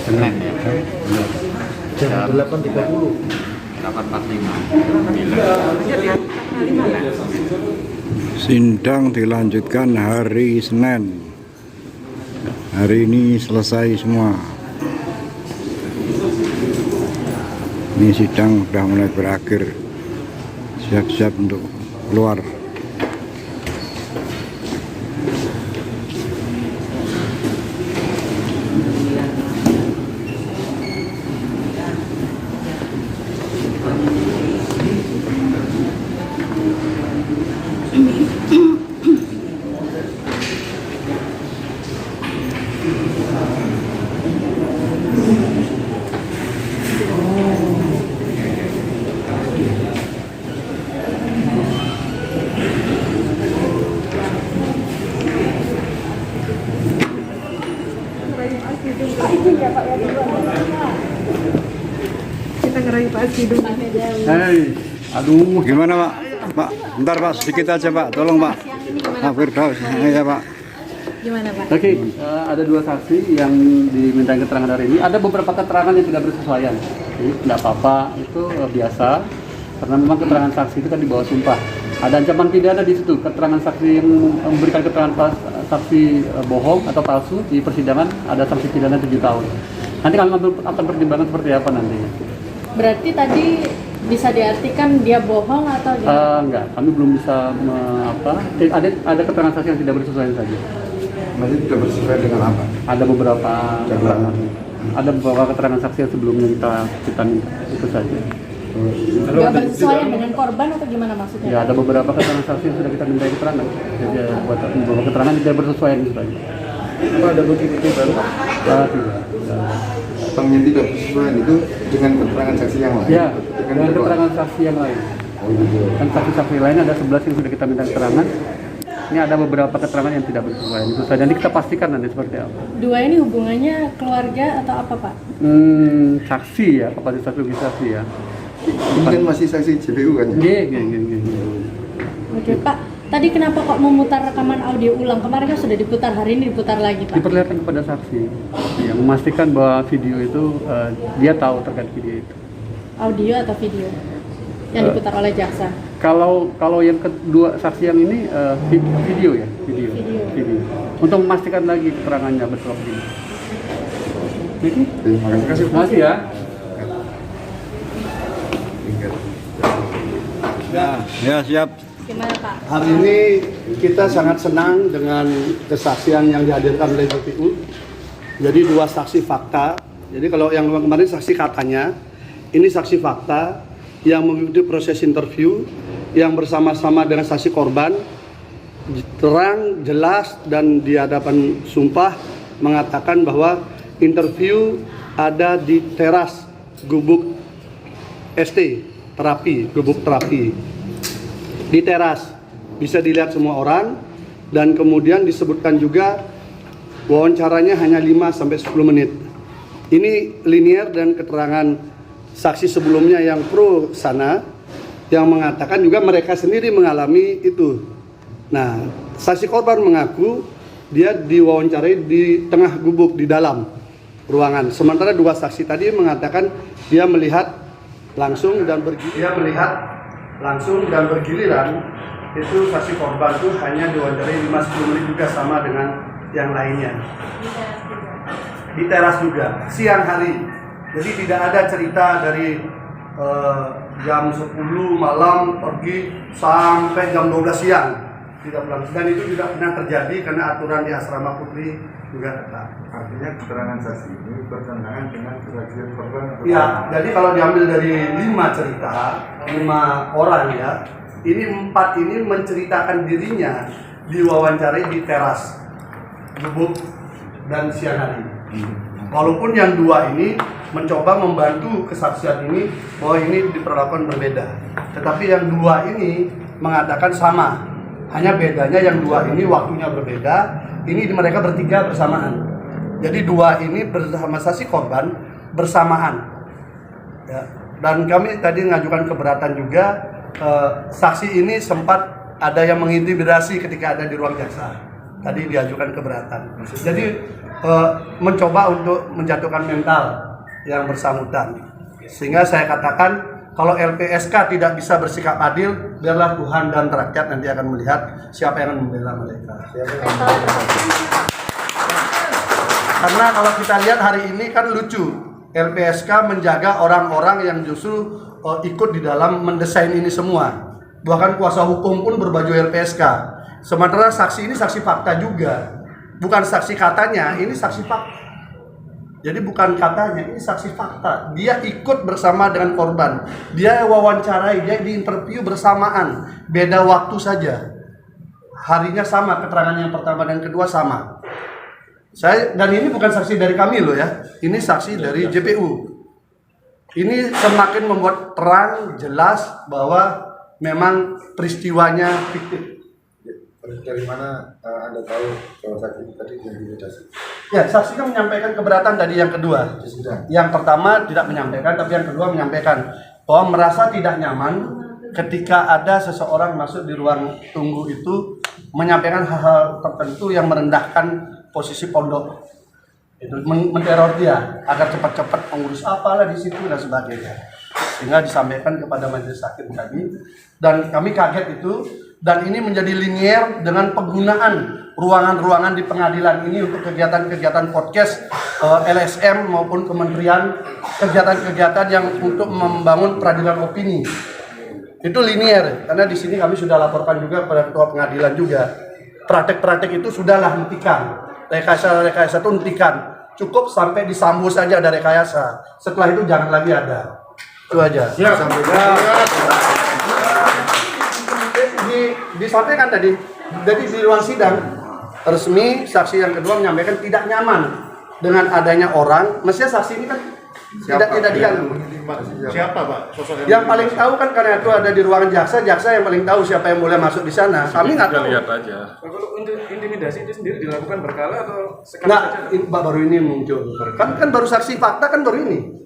Senin ya. Jam 8.30. 8.45. Sidang dilanjutkan hari Senin. Hari ini selesai semua. Ini sidang sudah mulai berakhir. Siap-siap untuk keluar. Kita ngerayu Pak Sidung. Hei, aduh. Gimana Pak? Pak, bentar Pak, sedikit aja Pak, tolong Pak. Pak Firdaus, ya Pak. Gimana Pak? Oke, ada dua saksi yang diminta keterangan hari ini. Ada beberapa keterangan yang tidak bersesuaian. Jadi tidak apa-apa, itu biasa. Karena memang keterangan saksi itu kan di bawah sumpah. Ada ancaman pidana di situ. Keterangan saksi yang memberikan keterangan saksi bohong atau palsu di persidangan ada sanksi pidana 7 tahun. Nanti kami akan pertimbangkan seperti apa nanti. Berarti tadi bisa diartikan dia bohong atau gimana? Enggak, kami belum bisa ada keterangan saksi yang tidak bersesuaian saja. Masih tidak bersesuaian dengan apa? Ada beberapa keterangan. Ada beberapa keterangan saksi yang sebelumnya kita minta itu saja. Nggak bersesuaian dengan korban atau gimana maksudnya? Ya, ada beberapa keterangan saksi yang sudah kita minta keterangan. Jadi buat beberapa keterangan yang tidak bersesuaian itu saja. Apa ada bukti-bukti baru? Tidak. Yang tidak bersesuaian itu dengan keterangan saksi yang lain? Ya, dengan keterangan saksi yang lain. Oh gitu. Kan saksi-saksi lain ada 11 yang sudah kita minta keterangan. Ini ada beberapa keterangan yang tidak bersesuaian. Itu saja. Nanti kita pastikan nanti seperti apa. Dua ini hubungannya keluarga atau apa Pak? Saksi ya, kapasitas sebagai saksi ya. Ini kan masih saksi JPU kan? Iya. Oke Pak, tadi kenapa kok memutar rekaman audio ulang? Kemarin kan sudah diputar, hari ini diputar lagi Pak. Diperlihatkan kepada saksi yang memastikan bahwa video itu dia tahu terkait video itu. Audio atau video yang diputar oleh jaksa? Kalau yang kedua saksi yang ini video ya, video. Untuk memastikan lagi keterangannya betul ini. Oke. Terima kasih. Terima kasih ya. Ya siap. Gimana Pak? Hari ini kita sangat senang dengan kesaksian yang dihadirkan oleh JPU. Jadi dua saksi fakta. Jadi kalau yang kemarin saksi katanya, ini saksi fakta yang mengikuti proses interview yang bersama-sama dengan saksi korban, terang, jelas dan di hadapan sumpah mengatakan bahwa interview ada di teras gubuk ST terapi, gubuk terapi di teras, bisa dilihat semua orang. Dan kemudian disebutkan juga wawancaranya hanya 5-10 menit. Ini linear dan keterangan saksi sebelumnya yang pro sana yang mengatakan juga mereka sendiri mengalami itu. Nah, saksi korban mengaku dia diwawancarai di tengah gubuk di dalam ruangan. Sementara dua saksi tadi mengatakan dia melihat langsung dan bergiliran. Itu saksi korban itu hanya diwawancarai 5-10 menit juga sama dengan yang lainnya. Di teras juga, siang hari. Jadi tidak ada cerita dari jam 10 malam pergi sampai jam 12 siang. Tidak pulang. Dan itu tidak pernah terjadi karena aturan di asrama putri juga ketat. Artinya keterangan saksi ini bertentangan dengan kesaksian korban? Ya, jadi kalau diambil dari 5 cerita, 5 orang ya, ini 4 ini menceritakan dirinya diwawancarai di teras gubuk dan siang hari. Walaupun yang 2 ini mencoba membantu kesaksian ini bahwa ini diperlakukan berbeda. Tetapi yang 2 ini mengatakan sama. Hanya bedanya yang 2 ini waktunya berbeda. Ini mereka bertiga bersamaan. Jadi 2 ini bersama saksi korban bersamaan. Ya. Dan kami tadi mengajukan keberatan juga. Saksi ini sempat ada yang mengintimidasi ketika ada di ruang jaksa. tadi diajukan keberatan. Jadi mencoba untuk menjatuhkan mental yang bersangkutan. Sehingga saya katakan kalau LPSK tidak bisa bersikap adil, biarlah Tuhan dan rakyat nanti akan melihat siapa yang akan membela mereka. Karena kalau kita lihat hari ini kan lucu, LPSK menjaga orang-orang yang justru ikut di dalam mendesain ini semua. Bahkan kuasa hukum pun berbaju LPSK. Sementara saksi ini saksi fakta juga, bukan saksi katanya, ini saksi fakta. Jadi bukan katanya, ini saksi fakta. Dia ikut bersama dengan korban. Dia wawancarai, dia diinterview bersamaan. Beda waktu saja. Harinya sama, keterangan yang pertama dan kedua sama. Dan ini bukan saksi dari kami loh ya. Ini saksi dari JPU. Ini semakin membuat terang, jelas bahwa memang peristiwanya fiktif. Dari mana Anda tahu kalau saksi tadi diintimidasi? Ya, saksinya menyampaikan keberatan tadi yang kedua. Yang pertama tidak menyampaikan, tapi yang kedua menyampaikan bahwa merasa tidak nyaman ketika ada seseorang masuk di ruang tunggu itu menyampaikan hal-hal tertentu yang merendahkan posisi pondok. Itu menteror dia agar cepat-cepat mengurus apalah di situ dan sebagainya. Sehingga disampaikan kepada majelis hakim tadi, dan kami kaget itu. Dan ini menjadi linier dengan penggunaan ruangan-ruangan di pengadilan ini untuk kegiatan-kegiatan podcast LSM maupun kementerian, kegiatan-kegiatan yang untuk membangun peradilan opini. Itu linier, karena di sini kami sudah laporkan juga kepada ketua pengadilan juga. Praktek-praktek itu sudahlah hentikan. Rekayasa itu hentikan. Cukup sampai di Sambo saja ada rekayasa. Setelah itu jangan lagi ada. Itu aja. Disampaikan tadi, jadi di ruang sidang resmi saksi yang kedua menyampaikan tidak nyaman dengan adanya orang, mestinya saksi ini kan tidak diganggu. Siapa Pak? Yang paling tahu kan karena itu ada di ruangan jaksa yang paling tahu siapa yang boleh masuk di sana. Kami nggak tahu. Lihat aja. Kalau intimidasi itu sendiri dilakukan berkala atau sekali Nggak, saja? baru ini muncul. Kan baru saksi fakta kan baru ini.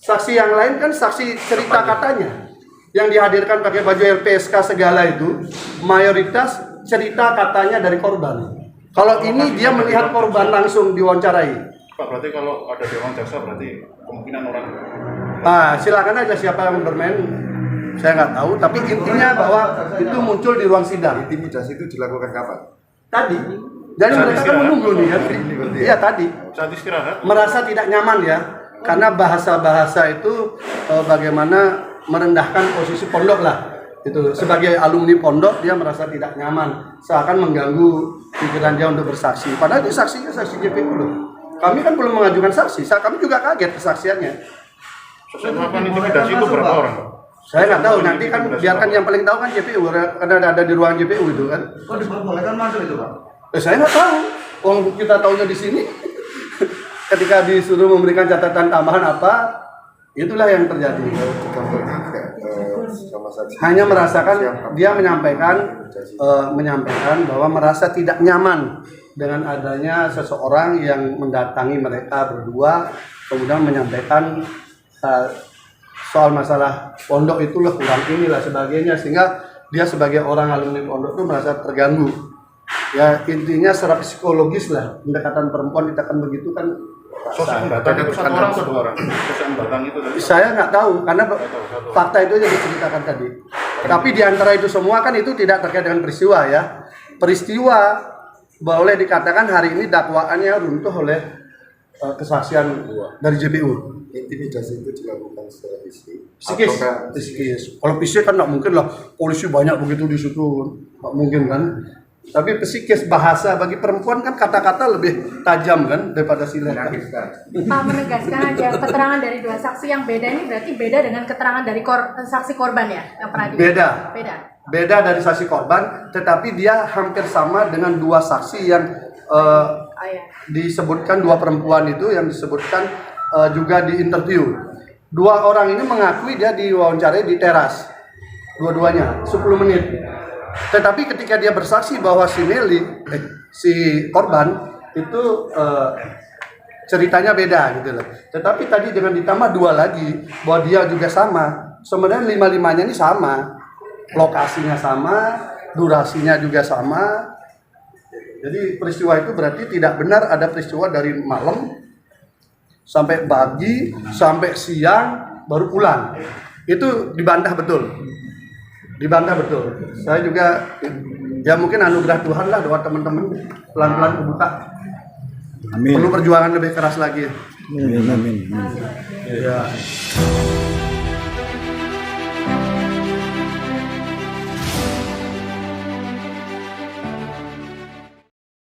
Saksi yang lain kan saksi cerita katanya. Yang dihadirkan pakai baju LPSK segala itu mayoritas cerita katanya dari korban. Kalau ini dia melihat korban langsung diwawancarai. Pak, berarti kalau ada dewan jaksa berarti kemungkinan orang. Silakan aja siapa yang bermain. Saya nggak tahu, tapi intinya bahwa itu muncul di ruang sidang. Intimidasi itu dilakukan kapan? Tadi. Jadi mereka kan menunggu nih kan. Iya tadi. Saat istirahat. Merasa tidak nyaman ya, karena bahasa-bahasa itu bagaimana merendahkan posisi pondok lah. Itu sebagai alumni pondok dia merasa tidak nyaman, seakan mengganggu pikiran dia untuk bersaksi. Padahal dia saksinya saksi JPU loh. Kami kan belum mengajukan saksi, kami juga kaget kesaksiannya. Sesuai melakukan intimidasi itu berapa orang, Pak? Saya nggak tahu, nanti kan biarkan yang paling tahu kan JPU, karena ada di ruang JPU itu kan. Oh, diperbolehkan masuk itu Pak? Saya nggak tahu, orang kita tahunya di sini. Ketika disuruh memberikan catatan tambahan apa, itulah yang terjadi. Hanya merasakan dia menyampaikan bahwa merasa tidak nyaman dengan adanya seseorang yang mendatangi mereka berdua, kemudian menyampaikan soal masalah pondok itulah kurang inilah sebagainya, sehingga dia sebagai orang alumni pondok itu merasa terganggu. Ya intinya secara psikologis lah, pendekatan perempuan ditekan begitu kan. Sosial Batang itu satu orang atau dua orang? Sosial Batang itu tadi. Saya nggak tahu karena fakta itu yang diceritakan tadi. Tapi di antara itu semua kan itu tidak terkait dengan peristiwa ya. Peristiwa boleh dikatakan hari ini dakwaannya runtuh oleh kesaksian dari JPU. Intimidasi itu dilakukan secara fisik. Psikis. Kalau fisik kan nggak mungkin lah. Polisi banyak begitu di situ, nggak mungkin kan. Tapi psikis, bahasa bagi perempuan kan kata-kata lebih tajam kan daripada silet. Pak menegaskan aja keterangan dari dua saksi yang beda ini berarti beda dengan keterangan dari saksi korban ya yang pernah Beda dari saksi korban, tetapi dia hampir sama dengan dua saksi yang disebutkan, dua perempuan itu yang disebutkan juga di interview. Dua orang ini mengakui dia diwawancarai di teras, dua-duanya 10 menit. Tetapi ketika dia bersaksi bahwa si korban itu ceritanya beda gitu loh. Tetapi tadi dengan ditambah dua lagi bahwa dia juga sama, sebenarnya 5-5-nya ini sama, lokasinya sama, durasinya juga sama. Jadi peristiwa itu berarti tidak benar ada peristiwa dari malam sampai pagi sampai siang baru pulang. Itu dibantah betul. Dibantah betul. Saya juga ya mungkin anugerah Tuhan lah doa teman-teman pelan-pelan kebuka. Amin. Perlu perjuangan lebih keras lagi. Amin. Amin. Ya.